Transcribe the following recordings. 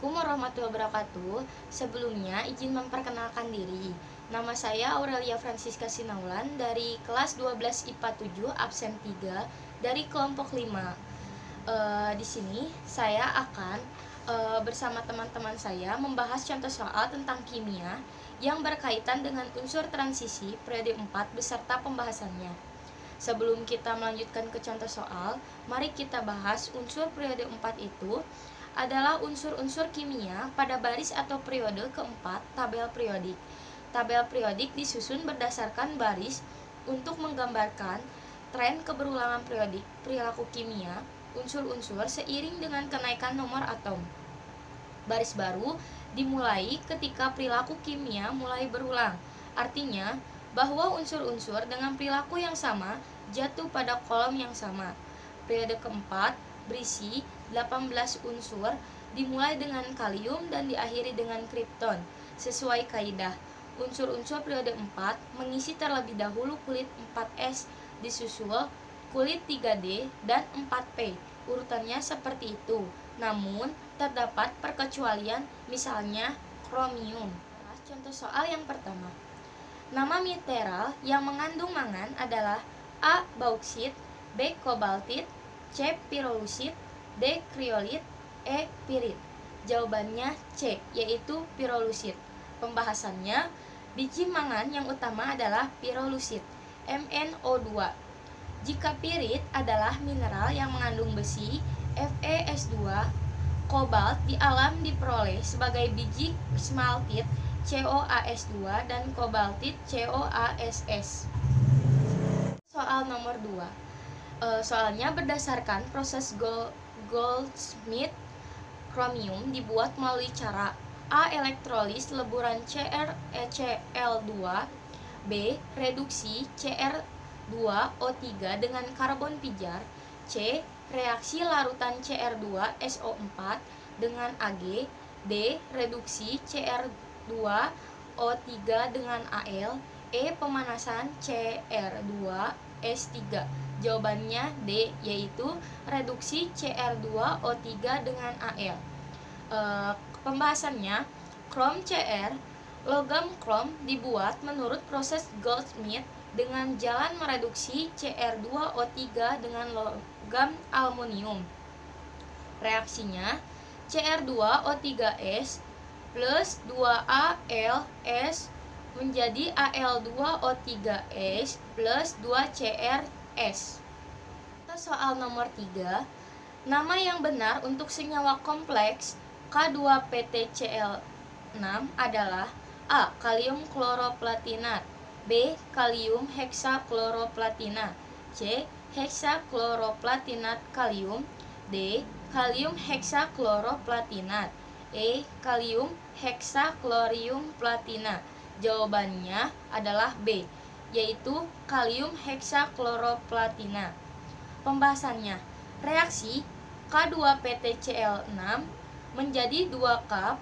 Assalamualaikum warahmatullahi wabarakatuh. Sebelumnya izin memperkenalkan diri. Nama saya Aurelia Francisca Sinaulan dari kelas 12 IPA 7 absen 3 dari kelompok 5. Di sini saya akan bersama teman-teman saya membahas contoh soal tentang kimia yang berkaitan dengan unsur transisi periode 4 beserta pembahasannya. Sebelum kita melanjutkan ke contoh soal, mari kita bahas unsur periode 4 itu adalah unsur-unsur kimia pada baris atau periode keempat tabel periodik. Tabel periodik disusun berdasarkan baris untuk menggambarkan tren keberulangan periodik perilaku kimia unsur-unsur seiring dengan kenaikan nomor atom. Baris baru dimulai ketika perilaku kimia mulai berulang. Artinya bahwa unsur-unsur dengan perilaku yang sama jatuh pada kolom yang sama. Periode keempat berisi 18 unsur, dimulai dengan kalium dan diakhiri dengan kripton. Sesuai kaidah, unsur-unsur periode 4 mengisi terlebih dahulu kulit 4s, disusul kulit 3D dan 4P. Urutannya seperti itu. Namun, terdapat perkecualian, misalnya kromium. Contoh soal yang pertama. Nama mineral yang mengandung mangan adalah A. Bauksit, B. Kobaltit, C. Pirolusit, D. Kriolit, E. Pirit. Jawabannya C, yaitu pirolusit. Pembahasannya, biji mangan yang utama adalah pirolusit, MnO2. Jika pirit adalah mineral yang mengandung besi, FeS2, kobalt di alam diperoleh sebagai biji smaltit, CoAs2, dan kobaltit, CoAsS. Soal nomor 2. Soalnya berdasarkan proses Goldsmith, kromium dibuat melalui cara A. Elektrolis leburan CrCl2, B. Reduksi Cr2O3 dengan karbon pijar, C. Reaksi larutan Cr2SO4 dengan Ag, D. Reduksi Cr2O3 dengan Al, E. Pemanasan Cr2S3. Jawabannya D, yaitu reduksi Cr2O3 dengan Al. Pembahasannya, krom Cr, logam krom dibuat menurut proses Goldsmith dengan jalan mereduksi Cr2O3 dengan logam aluminium. Reaksinya, Cr2O3S plus 2AlS menjadi Al2O3S plus 2CrS. Soal nomor 3. Nama yang benar untuk senyawa kompleks K2PtCl6 adalah A. Kalium kloroplatinat, B. Kalium heksakloroplatina, C. Heksakloroplatinat kalium, D. Kalium heksakloroplatinat, E. Kalium heksaklorium platina. Jawabannya adalah B, yaitu kalium heksakloroplatina. Pembahasannya, reaksi K2PtCl6 menjadi 2 kap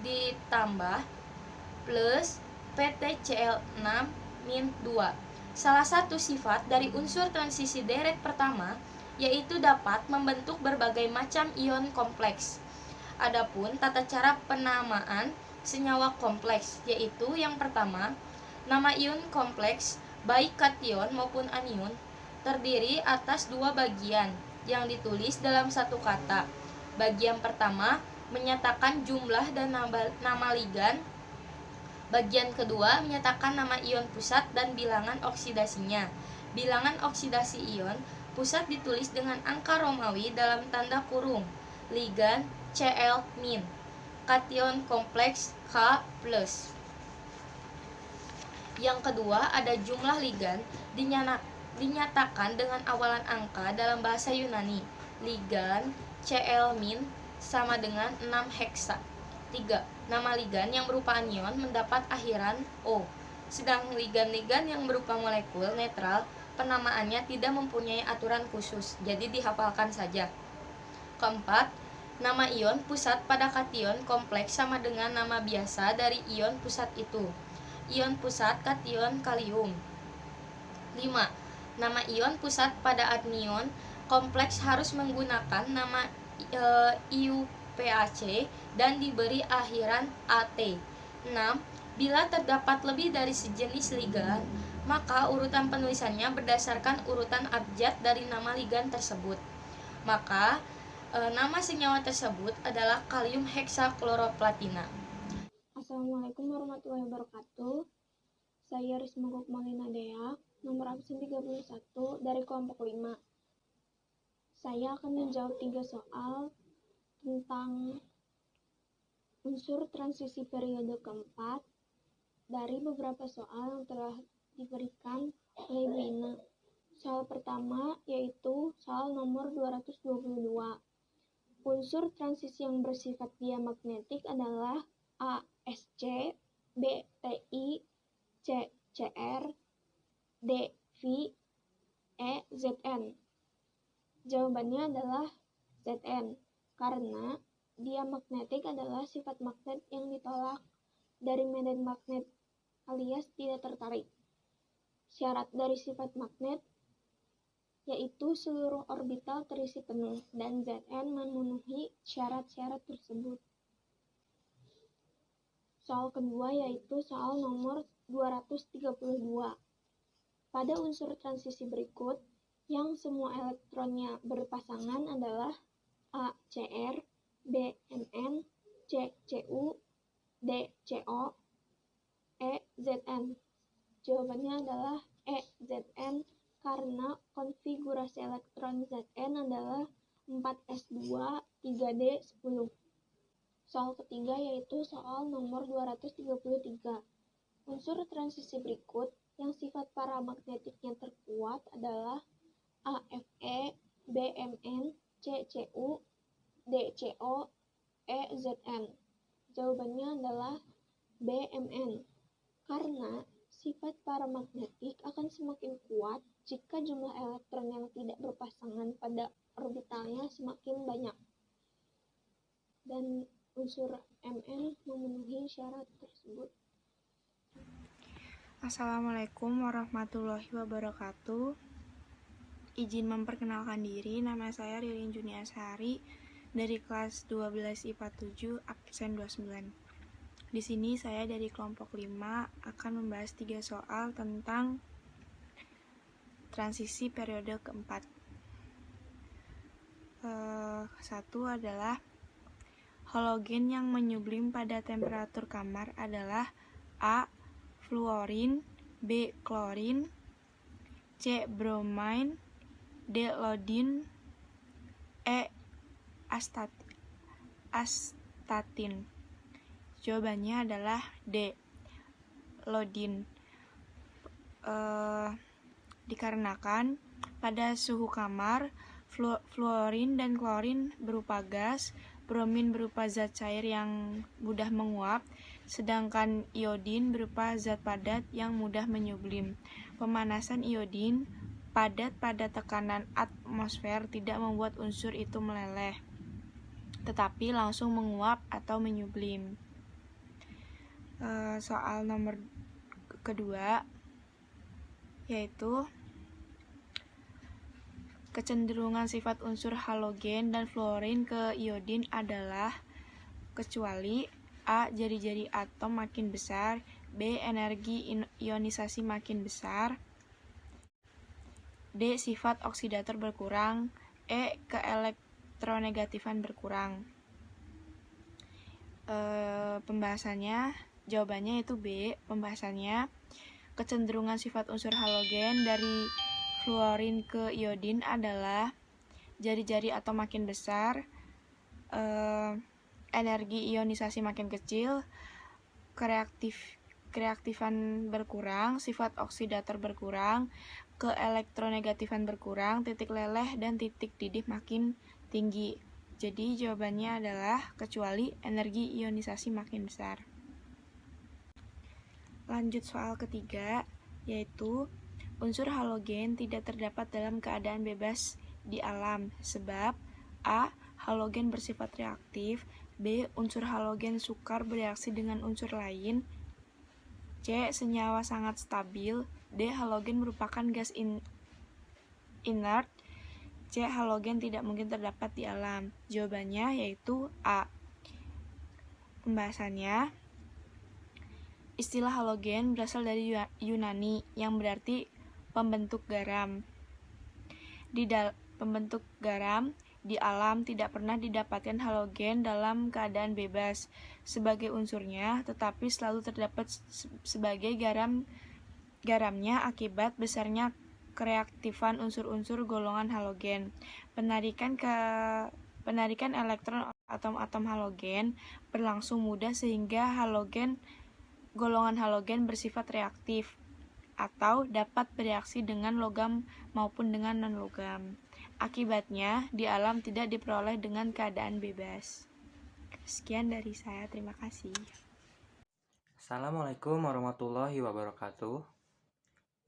ditambah plus PtCl6-2. Salah satu sifat dari unsur transisi deret pertama yaitu dapat membentuk berbagai macam ion kompleks. Adapun tata cara penamaan senyawa kompleks yaitu yang pertama, nama ion kompleks baik kation maupun anion terdiri atas 2 bagian yang ditulis dalam satu kata. Bagian pertama menyatakan jumlah dan nama ligan. Bagian kedua menyatakan nama ion pusat dan bilangan oksidasinya. Bilangan oksidasi ion pusat ditulis dengan angka Romawi dalam tanda kurung. Ligan Cl-. Kation kompleks K+. Yang kedua ada jumlah ligan dinyatakan dengan awalan angka dalam bahasa Yunani. Ligan Cl- sama dengan 6 heksa. 3. Nama ligan yang berupa anion mendapat akhiran O. Sedang ligan-ligan yang berupa molekul netral penamaannya tidak mempunyai aturan khusus, jadi dihafalkan saja. Keempat, nama ion pusat pada kation kompleks sama dengan nama biasa dari ion pusat itu. Ion pusat kation kalium. 5. Nama ion pusat pada anion kompleks harus menggunakan nama PAC dan diberi akhiran AT. 6. Bila terdapat lebih dari sejenis ligan, maka urutan penulisannya berdasarkan urutan abjad dari nama ligan tersebut. Maka nama senyawa tersebut adalah kalium heksakloroplatina. Assalamualaikum warahmatullahi wabarakatuh. Saya Risma Gokmalina Dea, nomor absen 31 dari kelompok 5. Saya akan menjawab 3 soal tentang unsur transisi periode keempat dari beberapa soal yang telah diberikan oleh Ibu Ina. Soal pertama yaitu soal nomor 222. Unsur transisi yang bersifat diamagnetik adalah ASC, BTI, CCr, DV, Zn. Jawabannya adalah Zn, karena diamagnetik adalah sifat magnet yang ditolak dari medan magnet alias tidak tertarik. Syarat dari sifat magnet yaitu seluruh orbital terisi penuh, dan Zn memenuhi syarat-syarat tersebut. Soal kedua yaitu soal nomor 232. Pada unsur transisi berikut, yang semua elektronnya berpasangan adalah ACr, BMn, CCu, DCo, EZn. Jawabannya adalah EZn karena konfigurasi elektron Zn adalah 4s2 3d10. Soal ketiga yaitu soal nomor 233. Unsur transisi berikut yang sifat paramagnetiknya terkuat adalah AFe, BMn, CCu, DCo, EZn. Jawabannya adalah BMn, karena sifat paramagnetik akan semakin kuat jika jumlah elektron yang tidak berpasangan pada orbitalnya semakin banyak. Dan unsur Mn memenuhi syarat tersebut. Assalamualaikum warahmatullahi wabarakatuh. Izin memperkenalkan diri, nama saya Ririn Juniasari dari kelas 12 IPA 7 absen 29. Di sini saya dari kelompok 5 akan membahas 3 soal tentang transisi periode keempat. Satu adalah halogen yang menyublim pada temperatur kamar adalah A. fluorin, B. klorin, C. bromin, D. iodin, E. astatin. Jawabannya adalah D. iodin. Dikarenakan pada suhu kamar, fluorin dan klorin berupa gas, bromin berupa zat cair yang mudah menguap, sedangkan iodin berupa zat padat yang mudah menyublim. Pemanasan iodin padat pada tekanan atmosfer tidak membuat unsur itu meleleh, tetapi langsung menguap atau menyublim. Soal nomor kedua yaitu kecenderungan sifat unsur halogen dan fluorin ke iodin adalah kecuali A. jari-jari atom makin besar, B. energi ionisasi makin besar, D. sifat oksidator berkurang, E. keelektronegatifan berkurang. Pembahasannya, jawabannya itu B. Pembahasannya, kecenderungan sifat unsur halogen dari fluorin ke iodin adalah jari-jari atom makin besar, energi ionisasi makin kecil, kereaktifan berkurang, sifat oksidator berkurang, keelektronegatifan berkurang, titik leleh dan titik didih makin tinggi. Jadi jawabannya adalah kecuali energi ionisasi makin besar. Lanjut soal ketiga, yaitu unsur halogen tidak terdapat dalam keadaan bebas di alam sebab A. halogen bersifat reaktif, B. unsur halogen sukar bereaksi dengan unsur lain, C. senyawa sangat stabil, D. halogen merupakan gas inert, C. Halogen tidak mungkin terdapat di alam. Jawabannya yaitu A. Pembahasannya, istilah halogen berasal dari Yunani yang berarti pembentuk garam. Pembentuk garam di alam tidak pernah didapatkan halogen dalam keadaan bebas sebagai unsurnya, tetapi selalu terdapat sebagai garamnya akibat besarnya kereaktifan unsur-unsur golongan halogen. Penarikan elektron atom-atom halogen berlangsung mudah sehingga golongan halogen bersifat reaktif atau dapat bereaksi dengan logam maupun dengan non-logam. Akibatnya, di alam tidak diperoleh dengan keadaan bebas. Sekian dari saya, terima kasih. Assalamualaikum warahmatullahi wabarakatuh.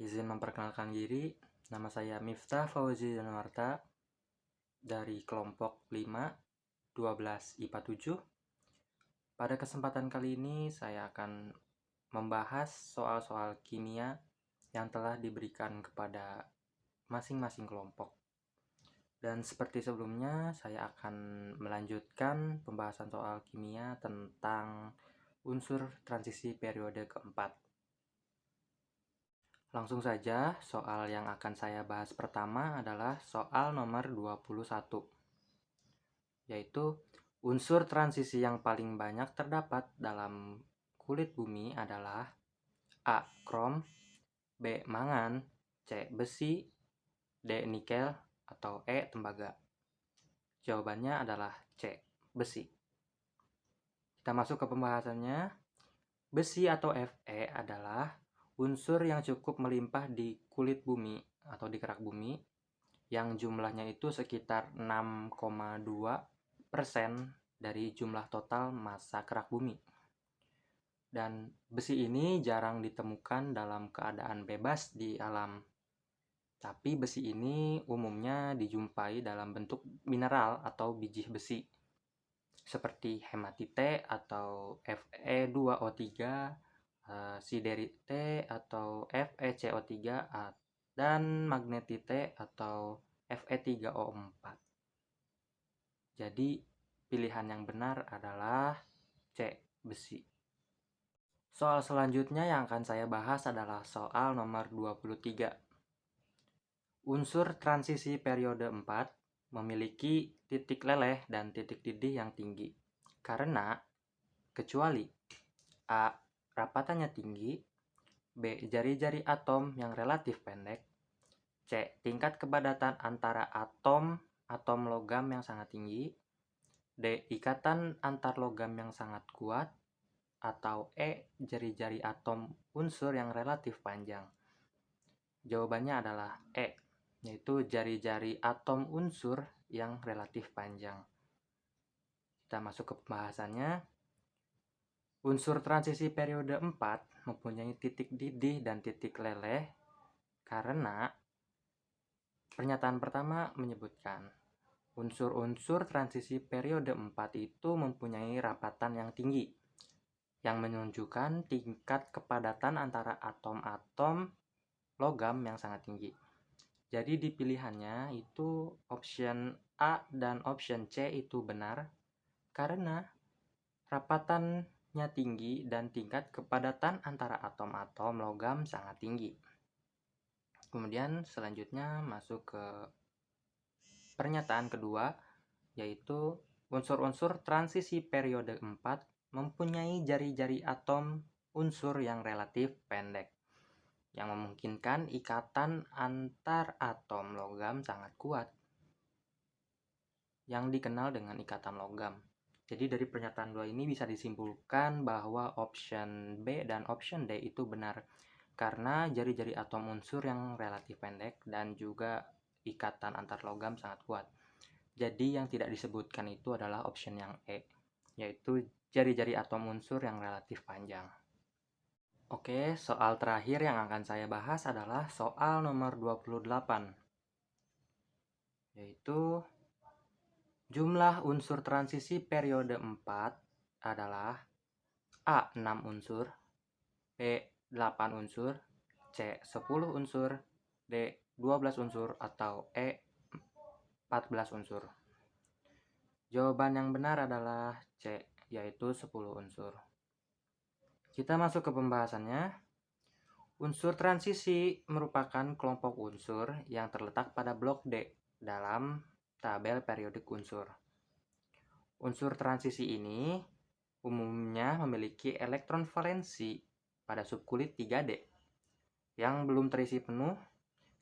Izin memperkenalkan diri, nama saya Miftah Fauzi Januarta dari kelompok 5, 12 IPA 7. Pada kesempatan kali ini saya akan membahas soal-soal kimia yang telah diberikan kepada masing-masing kelompok. Dan seperti sebelumnya, saya akan melanjutkan pembahasan soal kimia tentang unsur transisi periode keempat. Langsung saja, soal yang akan saya bahas pertama adalah soal nomor 21, yaitu unsur transisi yang paling banyak terdapat dalam kulit bumi adalah A. Krom, B. Mangan, C. Besi, D. Nikel, atau E. Tembaga. Jawabannya adalah C. Besi. Kita masuk ke pembahasannya. Besi atau Fe adalah unsur yang cukup melimpah di kulit bumi atau di kerak bumi yang jumlahnya itu sekitar 6,2% dari jumlah total massa kerak bumi. Dan besi ini jarang ditemukan dalam keadaan bebas di alam. Tapi besi ini umumnya dijumpai dalam bentuk mineral atau biji besi seperti hematite atau Fe2O3, siderite atau FeCO3, dan magnetite atau Fe3O4. Jadi pilihan yang benar adalah C. Besi. Soal selanjutnya yang akan saya bahas adalah soal nomor 23. Unsur transisi periode 4 memiliki titik leleh dan titik didih yang tinggi karena kecuali A. Rapatannya tinggi, B. Jari-jari atom yang relatif pendek, C. Tingkat kepadatan antara atom logam yang sangat tinggi, D. Ikatan antar logam yang sangat kuat, atau E. Jari-jari atom unsur yang relatif panjang. Jawabannya adalah E, yaitu jari-jari atom unsur yang relatif panjang. Kita masuk ke pembahasannya. Unsur transisi periode 4 mempunyai titik didih dan titik leleh karena pernyataan pertama menyebutkan unsur-unsur transisi periode 4 itu mempunyai rapatan yang tinggi yang menunjukkan tingkat kepadatan antara atom-atom logam yang sangat tinggi. Jadi di pilihannya itu option A dan option C itu benar karena rapatannya tinggi dan tingkat kepadatan antara atom-atom logam sangat tinggi. Kemudian selanjutnya masuk ke pernyataan kedua, yaitu unsur-unsur transisi periode 4 mempunyai jari-jari atom unsur yang relatif pendek yang memungkinkan ikatan antar atom logam sangat kuat yang dikenal dengan ikatan logam. Jadi dari pernyataan 2 ini bisa disimpulkan bahwa option B dan option D itu benar karena jari-jari atom unsur yang relatif pendek dan juga ikatan antar logam sangat kuat. Jadi yang tidak disebutkan itu adalah option yang E, yaitu jari-jari atom unsur yang relatif panjang. Oke, soal terakhir yang akan saya bahas adalah soal nomor 28, yaitu jumlah unsur transisi periode 4 adalah A. 6 unsur, B. 8 unsur, C. 10 unsur, D. 12 unsur, atau E. 14 unsur. Jawaban yang benar adalah C, yaitu 10 unsur. Kita masuk ke pembahasannya. Unsur transisi merupakan kelompok unsur yang terletak pada blok D dalam tabel periodik unsur. Unsur transisi ini umumnya memiliki elektron valensi pada subkulit 3D yang belum terisi penuh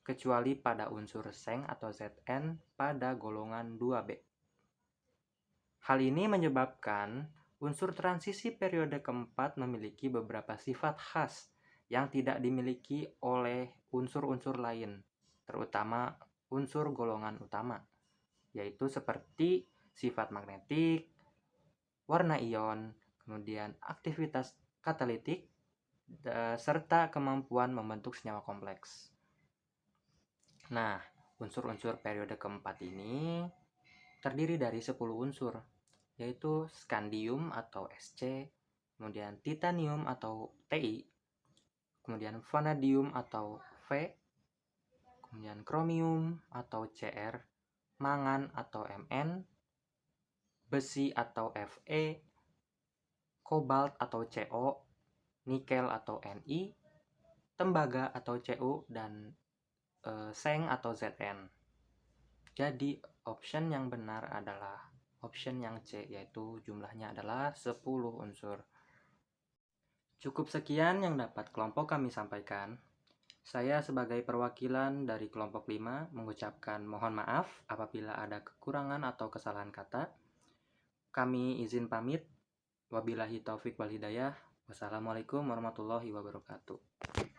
kecuali pada unsur Seng atau Zn pada golongan 2B. Hal ini menyebabkan unsur transisi periode keempat memiliki beberapa sifat khas yang tidak dimiliki oleh unsur-unsur lain, terutama unsur golongan utama, yaitu seperti sifat magnetik, warna ion, kemudian aktivitas katalitik, serta kemampuan membentuk senyawa kompleks. Nah, unsur-unsur periode keempat ini terdiri dari 10 unsur, yaitu skandium atau Sc, kemudian titanium atau Ti, kemudian vanadium atau V, kemudian kromium atau Cr, mangan atau Mn, besi atau Fe, kobalt atau Co, nikel atau Ni, tembaga atau Cu, dan Seng atau Zn. Jadi option yang benar adalah option yang C, yaitu jumlahnya adalah 10 unsur. Cukup sekian yang dapat kelompok kami sampaikan. Saya sebagai perwakilan dari kelompok 5 mengucapkan mohon maaf apabila ada kekurangan atau kesalahan kata. Kami izin pamit. Wabillahi taufik wal hidayah. Wassalamualaikum warahmatullahi wabarakatuh.